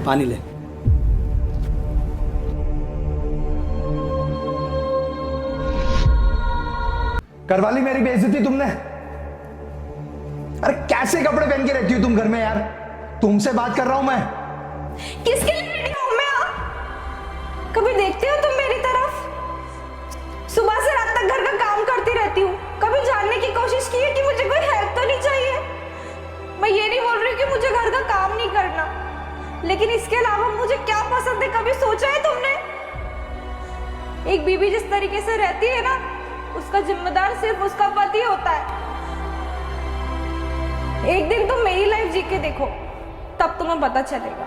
पानी ले। करवा ली मेरी बेइज्जती तुमने। अरे कैसे कपड़े पहन के रहती हो तुम घर में यार? तुमसे बात कर रहा हूं मैं। किसके लिए रेडी हूं मैं? कभी देखते हो तुम मेरी तरफ? सुबह से रात तक घर का काम करती रहती हूँ। कभी जानने की कोशिश की है कि मुझे कोई हेल्प तो नहीं चाहिए? मैं ये नहीं बोल रही कि मुझे घर का काम नहीं करना, लेकिन इसके अलावा मुझे क्या पसंद है कभी सोचा है तुमने? एक बीवी जिस तरीके से रहती है ना, उसका जिम्मेदार सिर्फ उसका पति होता है। एक दिन तुम मेरी लाइफ जी के देखो, तब तुम्हें पता चलेगा।